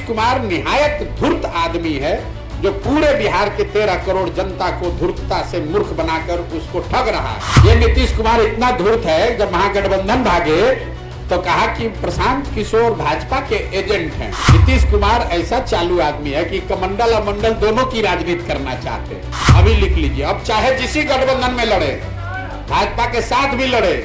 कुमार निहायत धूर्त आदमी है जो पूरे बिहार के 13 करोड़ जनता को धूर्तता से मूर्ख बनाकर उसको ठग रहा है। ये नीतीश कुमार इतना धूर्त है, जब महागठबंधन भागे तो कहा कि प्रशांत किशोर भाजपा के एजेंट हैं। नीतीश कुमार ऐसा चालू आदमी है कि कमंडल और मंडल दोनों की राजनीति करना चाहते हैं। अभी लिख लीजिए, अब चाहे जिसी गठबंधन में लड़े, भाजपा के साथ भी लड़े,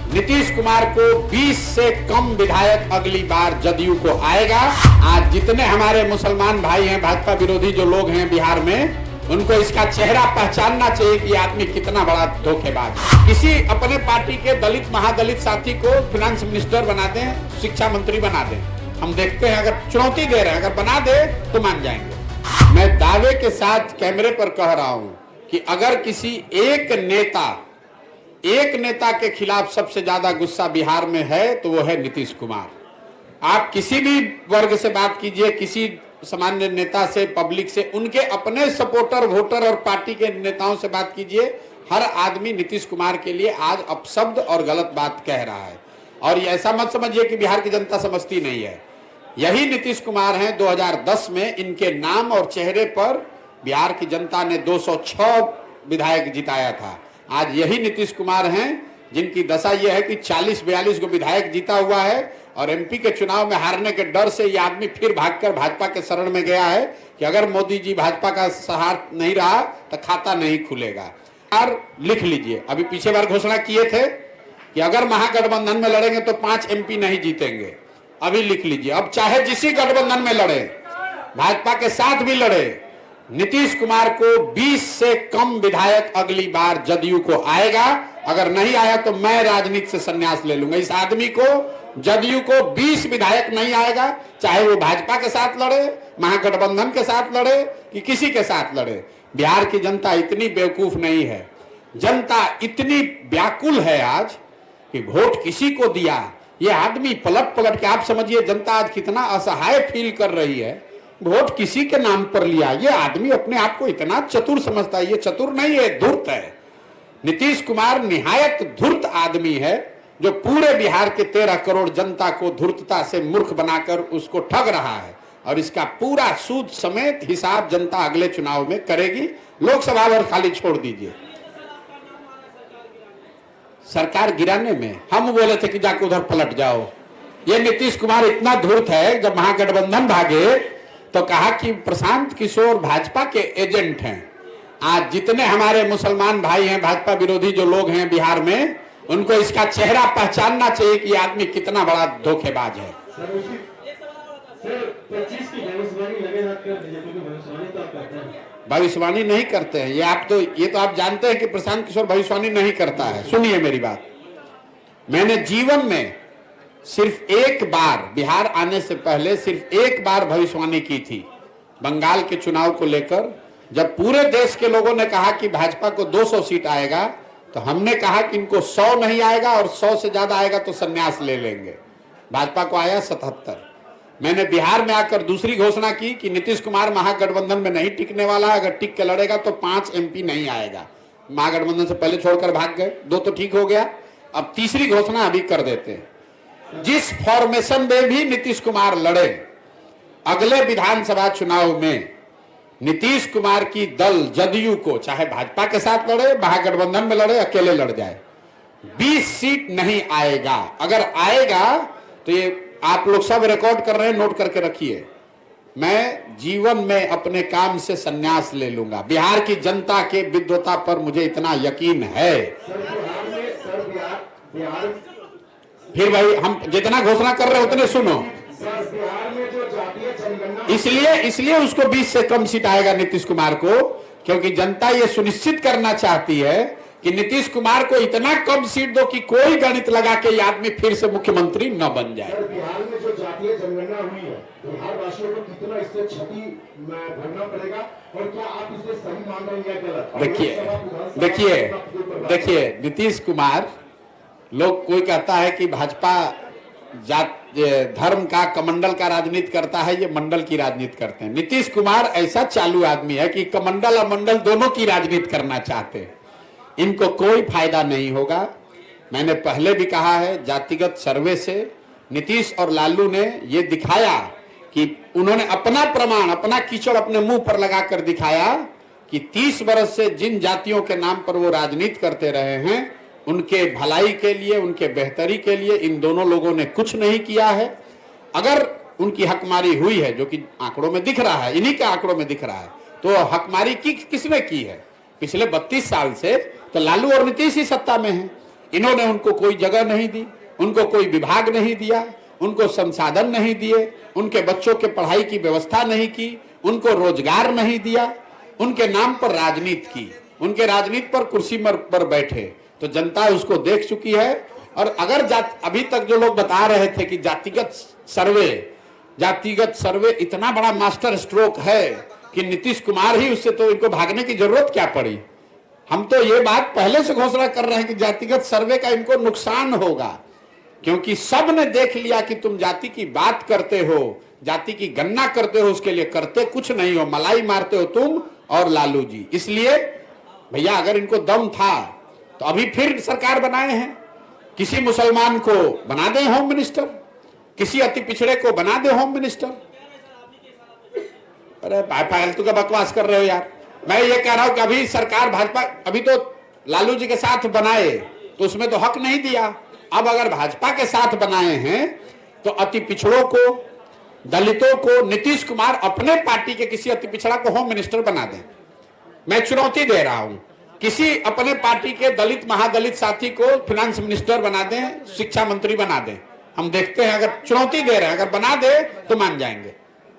नीतीश कुमार को 20 से कम विधायक अगली बार जदयू को आएगा। आज जितने हमारे मुसलमान भाई हैं, भाजपा विरोधी जो लोग हैं बिहार में, उनको इसका चेहरा पहचानना चाहिए कि आदमी कितना बड़ा धोखेबाज है। किसी अपने पार्टी के दलित महादलित साथी को फाइनेंस मिनिस्टर बना दें, शिक्षा मंत्री बना दें, हम देखते हैं। अगर चुनौती दे रहे हैं, अगर बना दे तो मान जाएंगे। मैं दावे के साथ कैमरे पर कह रहा हूं कि अगर किसी एक नेता के खिलाफ सबसे ज्यादा गुस्सा बिहार में है तो वो है नीतीश कुमार। आप किसी भी वर्ग से बात कीजिए, किसी सामान्य नेता से, पब्लिक से, उनके अपने सपोर्टर, वोटर और पार्टी के नेताओं से बात कीजिए, हर आदमी नीतीश कुमार के लिए आज अपशब्द और गलत बात कह रहा है। और ये ऐसा मत समझिए कि बिहार की जनता समझती नहीं है। यही नीतीश कुमार हैं, 2010 में इनके नाम और चेहरे पर बिहार की जनता ने 206 विधायक जिताया था। आज यही नीतीश कुमार हैं जिनकी दशा यह है कि 40-42 को विधायक जीता हुआ है, और एमपी के चुनाव में हारने के डर से ये आदमी फिर भागकर भाजपा के शरण में गया है कि अगर मोदी जी भाजपा का सहारा नहीं रहा तो खाता नहीं खुलेगा। और लिख लीजिए, अभी पीछे बार घोषणा किए थे कि अगर महागठबंधन में लड़ेंगे तो 5 एमपी नहीं जीतेंगे। अभी लिख लीजिए, अब चाहे जिसी गठबंधन में लड़े, भाजपा के साथ भी लड़े, नीतीश कुमार को 20 से कम विधायक अगली बार जदयू को आएगा। अगर नहीं आया तो मैं राजनीति से संन्यास ले लूंगा। इस आदमी को, जदयू को 20 विधायक नहीं आएगा, चाहे वो भाजपा के साथ लड़े, महागठबंधन के साथ लड़े कि किसी के साथ लड़े। बिहार की जनता इतनी बेवकूफ नहीं है, जनता इतनी व्याकुल है आज कि वोट किसी को दिया। ये आदमी पलट पलट के, आप समझिए जनता आज कितना असहाय फील कर रही है, वोट किसी के नाम पर लिया। ये आदमी अपने आप को इतना चतुर समझता है। ये चतुर नहीं है, धूर्त है। नीतीश कुमार निहायत धूर्त आदमी है जो पूरे बिहार के 13 करोड़ जनता को धूर्तता से मूर्ख बनाकर उसको ठग रहा है। और इसका पूरा सूद समेत हिसाब जनता अगले चुनाव में करेगी। लोकसभा और खाली छोड़ दीजिए, सरकार गिराने में हम बोले थे कि जाके उधर पलट जाओ। ये नीतीश कुमार इतना धूर्त है, जब महागठबंधन भागे तो कहा कि प्रशांत किशोर भाजपा के एजेंट हैं। आज जितने हमारे मुसलमान भाई हैं, भाजपा विरोधी जो लोग हैं बिहार में, उनको इसका चेहरा पहचानना चाहिए कि आदमी कितना बड़ा धोखेबाज है। भविष्यवाणी नहीं करते हैं ये तो आप जानते हैं कि प्रशांत किशोर भविष्यवाणी नहीं करता है। सुनिए मेरी बात, मैंने जीवन में सिर्फ एक बार, बिहार आने से पहले सिर्फ एक बार भविष्यवाणी की थी, बंगाल के चुनाव को लेकर। जब पूरे देश के लोगों ने कहा कि भाजपा को 200 सीट आएगा, तो हमने कहा कि इनको 100 नहीं आएगा और 100 से ज्यादा आएगा तो संन्यास ले लेंगे। भाजपा को आया 77। मैंने बिहार में आकर दूसरी घोषणा की कि नीतीश कुमार महागठबंधन में नहीं टिकने वाला है, अगर टिक के लड़ेगा तो 5 एमपी नहीं आएगा। महागठबंधन से पहले छोड़कर भाग गए, 2 तो ठीक हो गया। अब तीसरी घोषणा अभी कर देते हैं। जिस फॉर्मेशन में भी नीतीश कुमार लड़े, अगले विधानसभा चुनाव में नीतीश कुमार की दल जदयू को, चाहे भाजपा के साथ लड़े, महागठबंधन में लड़े, अकेले लड़ जाए, 20 सीट नहीं आएगा। अगर आएगा तो ये आप लोग सब रिकॉर्ड कर रहे हैं, नोट करके रखिए, मैं जीवन में अपने काम से संन्यास ले लूंगा। बिहार की जनता के विद्वता पर मुझे इतना यकीन है। फिर भाई हम जितना घोषणा कर रहे हैं उतने सुनो। इसलिए उसको 20 से कम सीट आएगा नीतीश कुमार को, क्योंकि जनता ये सुनिश्चित करना चाहती है कि नीतीश कुमार को इतना कम सीट दो कि कोई गणित लगा के ये आदमी फिर से मुख्यमंत्री न बन जाए। बिहार में जो जातीय जनगणना हुई है, बिहार वासियों को कितना इससे क्षति भरना पड़ेगा, और क्या आप इसे सही मान रहे हैं गलत? देखिए नीतीश कुमार, लोग कोई कहता है कि भाजपा जात धर्म का, कमंडल का राजनीति करता है, ये मंडल की राजनीति करते हैं। नीतीश कुमार ऐसा चालू आदमी है कि कमंडल और मंडल दोनों की राजनीति करना चाहते हैं। इनको कोई फायदा नहीं होगा। मैंने पहले भी कहा है, जातिगत सर्वे से नीतीश और लालू ने ये दिखाया कि उन्होंने अपना प्रमाण, अपना कीचड़ अपने मुंह पर लगाकर दिखाया कि 30 वर्ष से जिन जातियों के नाम पर वो राजनीति करते रहे हैं, उनके भलाई के लिए, उनके बेहतरी के लिए इन दोनों लोगों ने कुछ नहीं किया है। अगर उनकी हकमारी हुई है, जो कि आंकड़ों में दिख रहा है, इन्हीं के आंकड़ों में दिख रहा है, तो हकमारी किसने की है? पिछले 32 साल से तो लालू और नीतीश ही सत्ता में हैं। इन्होंने उनको कोई जगह नहीं दी, उनको कोई विभाग नहीं दिया, उनको संसाधन नहीं दिए, उनके बच्चों के पढ़ाई की व्यवस्था नहीं की, उनको रोजगार नहीं दिया, उनके नाम पर राजनीति की, उनके राजनीति पर कुर्सी पर बैठे। तो जनता उसको देख चुकी है। और अगर अभी तक जो लोग बता रहे थे कि जातिगत सर्वे इतना बड़ा मास्टर स्ट्रोक है कि नीतीश कुमार ही उससे, तो इनको भागने की जरूरत क्या पड़ी? हम तो ये बात पहले से घोषणा कर रहे हैं कि जातिगत सर्वे का इनको नुकसान होगा, क्योंकि सब ने देख लिया कि तुम जाति की बात करते हो, जाति की गणना करते हो, उसके लिए करते कुछ नहीं हो, मलाई मारते हो तुम और लालू जी। इसलिए भैया अगर इनको दम था तो अभी फिर सरकार बनाए हैं। किसी मुसलमान को बना दे होम मिनिस्टर, किसी अति पिछड़े को बना दे होम मिनिस्टर। अरे फालतू का बकवास कर रहे हो यार। मैं ये कह रहा हूं कि अभी सरकार भाजपा, अभी तो लालू जी के साथ बनाए तो उसमें तो हक नहीं दिया। अब अगर भाजपा के साथ बनाए हैं तो अति पिछड़ों को, दलितों को नीतीश कुमार अपने पार्टी के किसी अति पिछड़ा को होम मिनिस्टर बना दें। मैं चुनौती दे रहा हूं, किसी अपने पार्टी के दलित महादलित साथी को फिनांस मिनिस्टर बना दें, शिक्षा मंत्री बना दें। हम देखते हैं, अगर चुनौती दे रहे हैं, अगर बना दे तो मान जाएंगे।